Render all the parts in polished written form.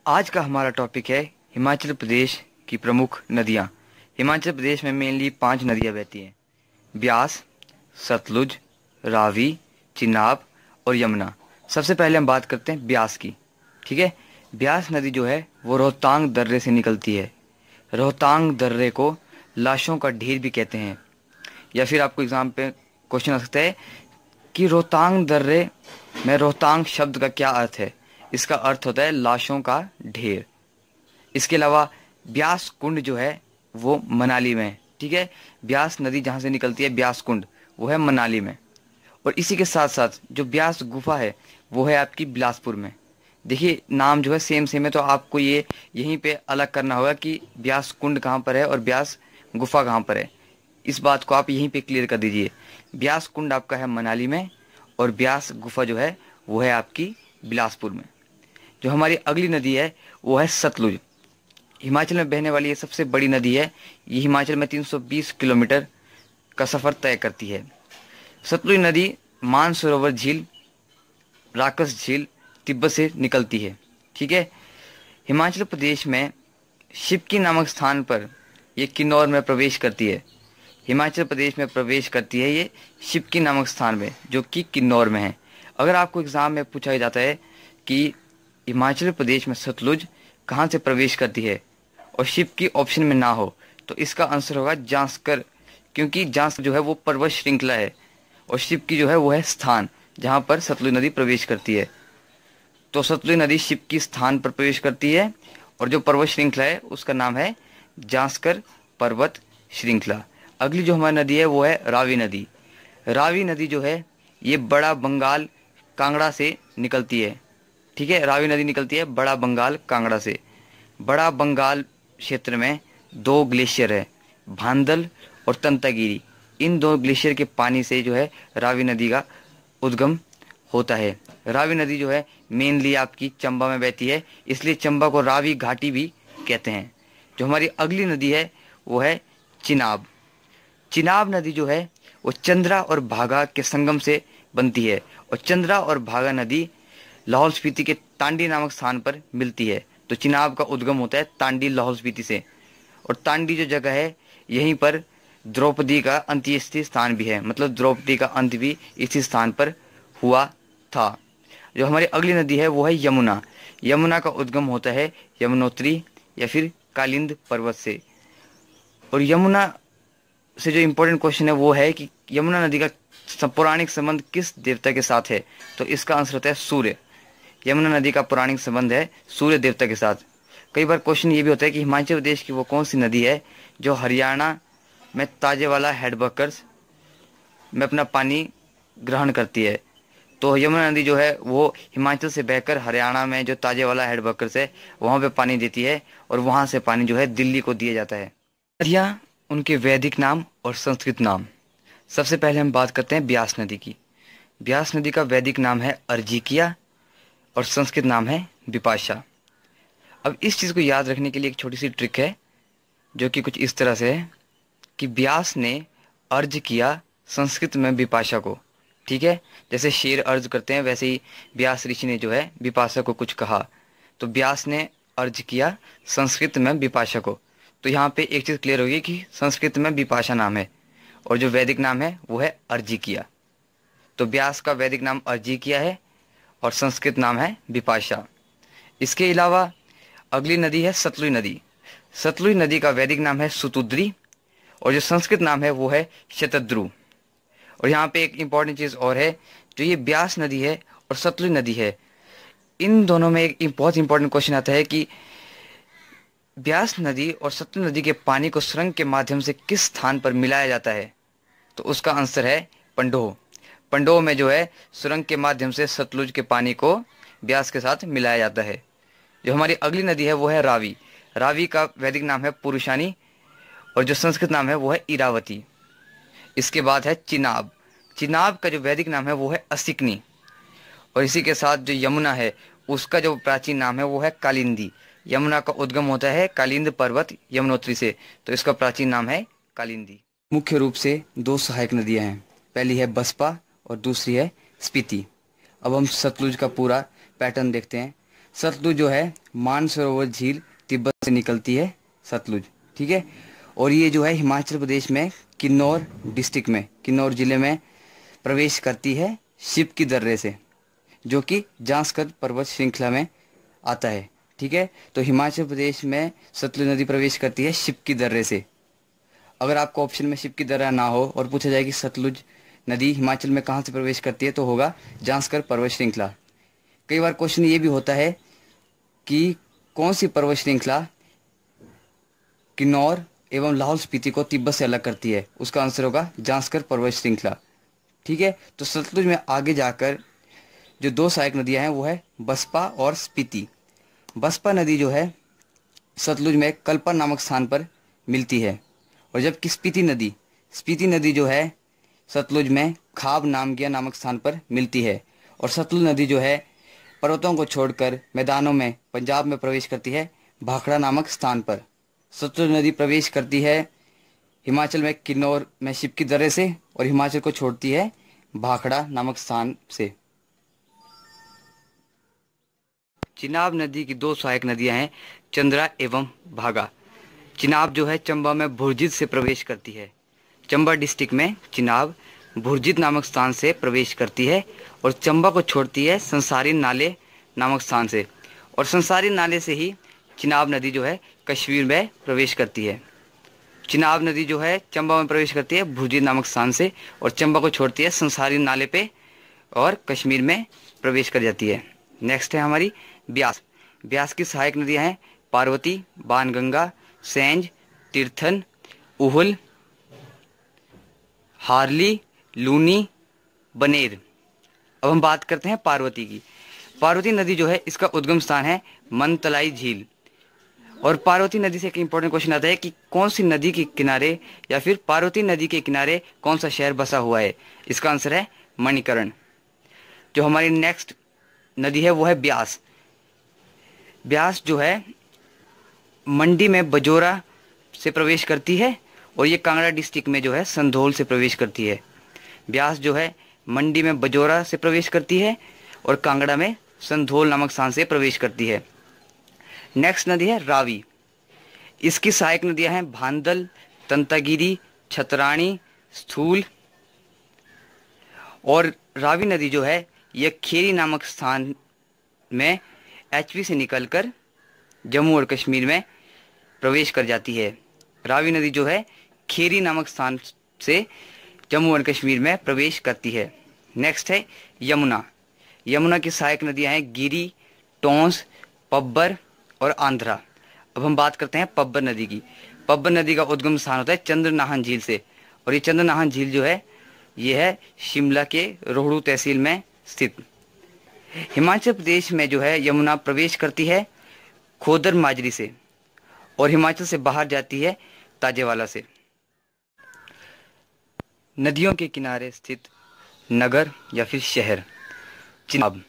आज का हमारा टॉपिक है हिमाचल प्रदेश की प्रमुख नदियाँ। हिमाचल प्रदेश में मेनली 5 नदियाँ बहती हैं: ब्यास, सतलुज, रावी, चिनाब और यमुना। सबसे पहले हम बात करते हैं ब्यास की। ठीक है। ब्यास नदी जो है वो रोहतांग दर्रे से निकलती है। रोहतांग दर्रे को लाशों का ढेर भी कहते हैं। या फिर आपको एग्जाम पे क्वेश्चन आ सकता है कि रोहतांग दर्रे में रोहतांग शब्द का क्या अर्थ है। इसका अर्थ होता है लाशों का ढेर। इसके अलावा ब्यास कुंड जो है वो मनाली में है। ठीक है। ब्यास नदी जहाँ से निकलती है ब्यास कुंड वो है मनाली में। और इसी के साथ साथ जो ब्यास गुफा है वो है आपकी बिलासपुर में। देखिए नाम जो है सेम सेम है, तो आपको ये यहीं पे अलग करना होगा कि ब्यास कुंड कहाँ पर है और ब्यास गुफा कहाँ पर है। इस बात को आप यहीं पे क्लियर कर दीजिए। ब्यास कुंड आपका है मनाली में और ब्यास गुफा जो है वो है आपकी बिलासपुर में। जो हमारी अगली नदी है वो है सतलुज। हिमाचल में बहने वाली ये सबसे बड़ी नदी है। ये हिमाचल में 320 किलोमीटर का सफ़र तय करती है। सतलुज नदी मानसरोवर झील, राकस झील, तिब्बत से निकलती है। ठीक है। हिमाचल प्रदेश में शिप्की नामक स्थान पर ये किन्नौर में प्रवेश करती है। हिमाचल प्रदेश में प्रवेश करती है ये शिप्की नामक स्थान में, जो कि किन्नौर में है। अगर आपको एग्ज़ाम में पूछा जाता है कि हिमाचल प्रदेश में सतलुज कहाँ से प्रवेश करती है और शिप्की ऑप्शन में ना हो, तो इसका आंसर होगा जांस्कर, क्योंकि जांस्कर जो है वो पर्वत श्रृंखला है और शिप्की जो है वो है स्थान जहाँ पर सतलुज नदी प्रवेश करती है। तो सतलुज नदी शिप्की स्थान पर प्रवेश करती है और जो पर्वत श्रृंखला है उसका नाम है जांस्कर पर्वत श्रृंखला। अगली जो हमारी नदी है वो है रावी नदी। रावी नदी जो है ये बड़ा बंगाल कांगड़ा से निकलती है। ठीक है। रावी नदी निकलती है बड़ा बंगाल कांगड़ा से। बड़ा बंगाल क्षेत्र में 2 ग्लेशियर है, भांदल और तंतागिरी। इन 2 ग्लेशियर के पानी से जो है रावी नदी का उद्गम होता है। रावी नदी जो है मेनली आपकी चंबा में बहती है, इसलिए चंबा को रावी घाटी भी कहते हैं। जो हमारी अगली नदी है वो है चिनाब। चिनाब नदी जो है वो चंद्रा और भागा के संगम से बनती है और चंद्रा और भागा नदी लाहौल स्पीति के तांडी नामक स्थान पर मिलती है। तो चिनाब का उद्गम होता है तांडी लाहौल स्पीति से। और तांडी जो जगह है यहीं पर द्रौपदी का अंत्येष्टि स्थान भी है, मतलब द्रौपदी का अंत भी इसी स्थान पर हुआ था। जो हमारी अगली नदी है वो है यमुना। यमुना का उद्गम होता है यमुनोत्री या फिर कालिंद पर्वत से। और यमुना से जो इम्पोर्टेंट क्वेश्चन है वो है कि यमुना नदी का पौराणिक संबंध किस देवता के साथ है, तो इसका आंसर होता है सूर्य। यमुना नदी का पौराणिक संबंध है सूर्य देवता के साथ। कई बार क्वेश्चन ये भी होता है कि हिमाचल प्रदेश की वो कौन सी नदी है जो हरियाणा में ताजेवाला हेडवर्कर्स में अपना पानी ग्रहण करती है। तो यमुना नदी जो है वो हिमाचल से बहकर हरियाणा में जो ताजेवाला हेडवर्कर्स है वहाँ पे पानी देती है और वहाँ से पानी जो है दिल्ली को दिया जाता है। नदियाँ, उनके वैदिक नाम और संस्कृत नाम। सबसे पहले हम बात करते हैं ब्यास नदी की। ब्यास नदी का वैदिक नाम है अर्जिकिया और संस्कृत नाम है बिपाशा। अब इस चीज़ को याद रखने के लिए एक छोटी सी ट्रिक है जो कि कुछ इस तरह से है कि ब्यास ने अर्ज किया संस्कृत में बिपाशा को। ठीक है। जैसे शेर अर्ज करते हैं वैसे ही ब्यास ऋषि ने जो है बिपाशा को कुछ कहा, तो ब्यास ने अर्ज किया संस्कृत में बिपाशा को। तो यहाँ पे एक चीज़ क्लियर होगी कि संस्कृत में बिपाशा नाम है और जो वैदिक नाम है वो है अर्जिकिया। तो ब्यास का वैदिक नाम अर्जिकिया है और संस्कृत नाम है बिपाशा। इसके अलावा अगली नदी है सतलुज नदी। सतलुज नदी का वैदिक नाम है सुतुद्री और जो संस्कृत नाम है वो है शतद्रु। और यहाँ पे एक इम्पॉर्टेंट चीज़ और है, जो ये ब्यास नदी है और सतलुज नदी है, इन दोनों में एक बहुत इंपॉर्टेंट क्वेश्चन आता है कि ब्यास नदी और सतलुज नदी के पानी को सुरंग के माध्यम से किस स्थान पर मिलाया जाता है, तो उसका आंसर है पंडोह। पंडोह में जो है सुरंग के माध्यम से सतलुज के पानी को ब्यास के साथ मिलाया जाता है। जो हमारी अगली नदी है वो है रावी। रावी का वैदिक नाम है पुरुषानी और जो संस्कृत नाम है वो है इरावती। इसके बाद है चिनाब। चिनाब का जो वैदिक नाम है वो है असिकनी और इसी के साथ जो यमुना है उसका जो प्राचीन नाम है वो है कालिंदी। यमुना का उद्गम होता है कालिंद पर्वत यमुनोत्री से, तो इसका प्राचीन नाम है कालिंदी। मुख्य रूप से 2 सहायक नदियां हैं, पहली है बसपा और दूसरी है स्पीति। अब हम सतलुज का पूरा पैटर्न देखते हैं। सतलुज जो है मानसरोवर झील तिब्बत से निकलती है सतलुज, ठीक है। और ये जो है हिमाचल प्रदेश में किन्नौर डिस्ट्रिक्ट में, किन्नौर जिले में प्रवेश करती है शिव की दर्रे से, जो कि जांस्कर पर्वत श्रृंखला में आता है, ठीक है। तो हिमाचल प्रदेश में सतलुज नदी प्रवेश करती है शिव की दर्रे से। अगर आपको ऑप्शन में शिव की दर्रा ना हो और पूछा जाए कि सतलुज नदी हिमाचल में कहाँ से प्रवेश करती है, तो होगा जांस्कर पर्वत श्रृंखला। कई बार क्वेश्चन ये भी होता है कि कौन सी पर्वत श्रृंखला किन्नौर एवं लाहौल स्पीति को तिब्बत से अलग करती है, उसका आंसर होगा जांस्कर पर्वत श्रृंखला, ठीक है। तो सतलुज में आगे जाकर जो दो सहायक नदियां हैं वो है बसपा और स्पीति। बसपा नदी जो है सतलुज में कल्पा नामक स्थान पर मिलती है, और जबकि स्पीति नदी जो है सतलुज में खाब नामगिया नामक स्थान पर मिलती है। और सतलुज नदी जो है पर्वतों को छोड़कर मैदानों में पंजाब में प्रवेश करती है भाखड़ा नामक स्थान पर। सतलुज नदी प्रवेश करती है हिमाचल में किन्नौर में शिव की दर्रे से, और हिमाचल को छोड़ती है भाखड़ा नामक स्थान से। चिनाब नदी की दो सहायक नदियां हैं चंद्रा एवं भागा। चिनाब जो है चंबा में भुरजित से प्रवेश करती है। चंबा डिस्ट्रिक्ट में चिनाब भुरजित नामक स्थान से प्रवेश करती है, और चंबा को छोड़ती है संसारी नाले नामक स्थान से, और संसारी नाले से ही चिनाब नदी जो है कश्मीर में प्रवेश करती है। चिनाब नदी जो है चंबा में प्रवेश करती है भुरजित नामक स्थान से, और चंबा को छोड़ती है संसारी नाले पे और कश्मीर में प्रवेश कर जाती है। नेक्स्ट है हमारी ब्यास। ब्यास की सहायक नदियां हैं पार्वती, बाणगंगा, सेंज, तीर्थन, उहुल, हारली, लूनी, बनेर। अब हम बात करते हैं पार्वती की। पार्वती नदी जो है इसका उद्गम स्थान है मनतलाई झील। और पार्वती नदी से एक इंपॉर्टेंट क्वेश्चन आता है कि कौन सी नदी के किनारे या फिर पार्वती नदी के किनारे कौन सा शहर बसा हुआ है। इसका आंसर है मणिकर्ण। जो हमारी नेक्स्ट नदी है वो है ब्यास। ब्यास जो है मंडी में बजोरा से प्रवेश करती है, और ये कांगड़ा डिस्ट्रिक्ट में जो है संधोल से प्रवेश करती है। ब्यास जो है मंडी में बजोरा से प्रवेश करती है, और कांगड़ा में संधोल नामक स्थान से प्रवेश करती है। नेक्स्ट नदी है रावी। इसकी सहायक नदियां हैं भांदल, तंतागिरी, छतरानी, स्थूल। और रावी नदी जो है यह खेरी नामक स्थान में एचपी से निकलकर जम्मू और कश्मीर में प्रवेश कर जाती है। रावी नदी जो है खेरी नामक स्थान से जम्मू और कश्मीर में प्रवेश करती है। नेक्स्ट है यमुना। यमुना की सहायक नदियां हैं गिरी, टोंस, पब्बर और आंध्रा। अब हम बात करते हैं पब्बर नदी की। पब्बर नदी का उद्गम स्थान होता है चंद्रनाहन झील से, और ये चंद्रनाहन झील जो है ये है शिमला के रोहड़ू तहसील में स्थित। हिमाचल प्रदेश में जो है यमुना प्रवेश करती है खोदर माजरी से, और हिमाचल से बाहर जाती है ताजेवाला से। नदियों के किनारे स्थित नगर या फिर शहर। चिनाब।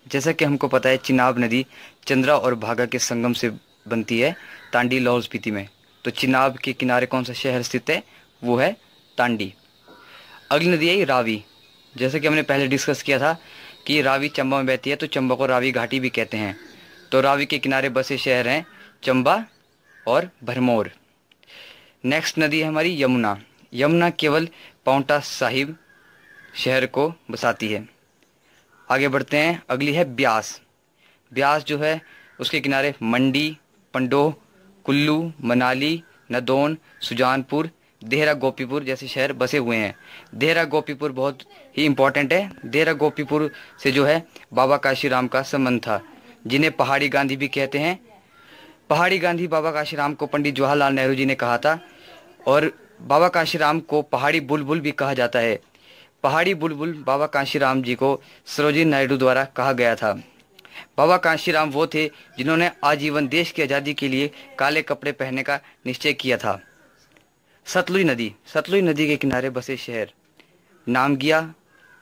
जैसा कि हमको पता है चिनाब नदी चंद्रा और भागा के संगम से बनती है तांडी लाहौल स्पीति में। तो चिनाब के किनारे कौन सा शहर स्थित है, वो है तांडी। अगली नदी है रावी। जैसा कि हमने पहले डिस्कस किया था कि रावी चंबा में बहती है, तो चंबा को रावी घाटी भी कहते हैं। तो रावी के किनारे बसे शहर हैं चंबा और भरमौर। नेक्स्ट नदी है हमारी यमुना। यमुना केवल पाउंटा साहिब शहर को बसाती है। आगे बढ़ते हैं, अगली है ब्यास। ब्यास जो है उसके किनारे मंडी, पंडोह, कुल्लू, मनाली, नदौन, सुजानपुर, देहरा गोपीपुर जैसे शहर बसे हुए हैं। देहरा गोपीपुर बहुत ही इंपॉर्टेंट है। देहरा गोपीपुर से जो है बाबा काशीराम का संबंध था, जिन्हें पहाड़ी गांधी भी कहते हैं। पहाड़ी गांधी बाबा काशीराम को पंडित जवाहरलाल नेहरू जी ने कहा था, और बाबा काशीराम को पहाड़ी बुलबुल भी कहा जाता है। पहाड़ी बुलबुल बाबा काशीराम जी को सरोजिनी नायडू द्वारा कहा गया था। बाबा काशीराम वो थे जिन्होंने आजीवन देश की आज़ादी के लिए काले कपड़े पहनने का निश्चय किया था। सतलुज नदी। सतलुज नदी के किनारे बसे शहर नामगिया,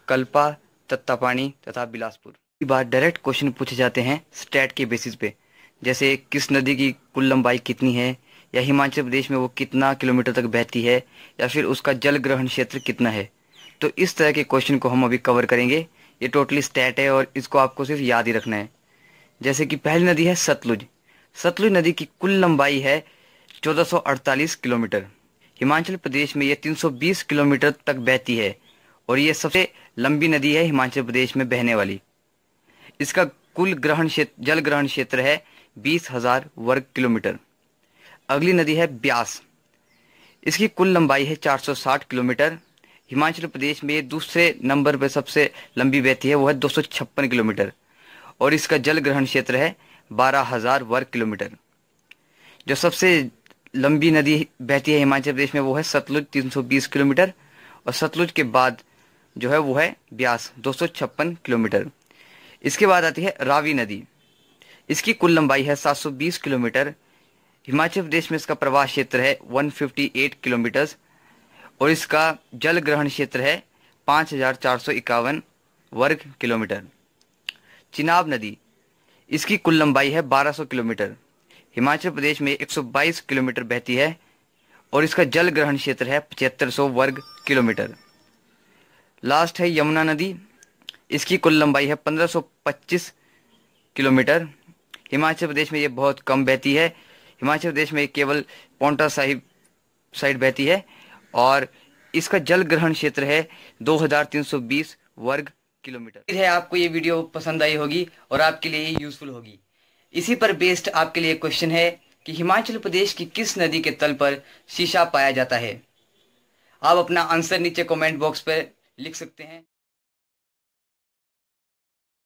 कल्पा, तत्तापानी तथा बिलासपुर। कई बार डायरेक्ट क्वेश्चन पूछे जाते हैं स्टैट के बेसिस पे, जैसे किस नदी की कुल लंबाई कितनी है, या हिमाचल प्रदेश में वो कितना किलोमीटर तक बहती है, या फिर उसका जल ग्रहण क्षेत्र कितना है। तो इस तरह के क्वेश्चन को हम अभी कवर करेंगे। ये टोटली स्टैट है और इसको आपको सिर्फ याद ही रखना है। जैसे कि पहली नदी है सतलुज। सतलुज नदी की कुल लंबाई है 1448 किलोमीटर। हिमाचल प्रदेश में ये 320 किलोमीटर तक बहती है और ये सबसे लंबी नदी है हिमाचल प्रदेश में बहने वाली। इसका कुल जल ग्रहण क्षेत्र है 20,000 वर्ग किलोमीटर। अगली नदी है ब्यास। इसकी कुल लंबाई है 460 किलोमीटर। हिमाचल प्रदेश में ये दूसरे नंबर पर सबसे लंबी बहती है, वो है 256 किलोमीटर और इसका जल ग्रहण क्षेत्र है 12,000 वर्ग किलोमीटर। जो सबसे लंबी नदी बहती है हिमाचल प्रदेश में वो है सतलुज 320 किलोमीटर और सतलुज के बाद जो है वो है ब्यास 256 किलोमीटर। इसके बाद आती है रावी नदी। इसकी कुल लंबाई है 720 किलोमीटर। हिमाचल प्रदेश में इसका प्रवाह क्षेत्र है 158 किलोमीटर और इसका जल ग्रहण क्षेत्र है 5,451 वर्ग किलोमीटर। चिनाब नदी। इसकी कुल लंबाई है 1200 किलोमीटर। हिमाचल प्रदेश में 122 किलोमीटर बहती है और इसका जल ग्रहण क्षेत्र है 7500 वर्ग किलोमीटर। लास्ट है यमुना नदी। इसकी कुल लंबाई है 1525 किलोमीटर। हिमाचल प्रदेश में ये बहुत कम बहती है। हिमाचल प्रदेश में केवल पांवटा साहिब साइड बहती है और इसका जल ग्रहण क्षेत्र है 2320 वर्ग किलोमीटर। है आपको ये वीडियो पसंद आई होगी और आपके लिए यूजफुल होगी। इसी पर बेस्ड आपके लिए क्वेश्चन है कि हिमाचल प्रदेश की किस नदी के तल पर शीशा पाया जाता है। आप अपना आंसर नीचे कमेंट बॉक्स पर लिख सकते हैं।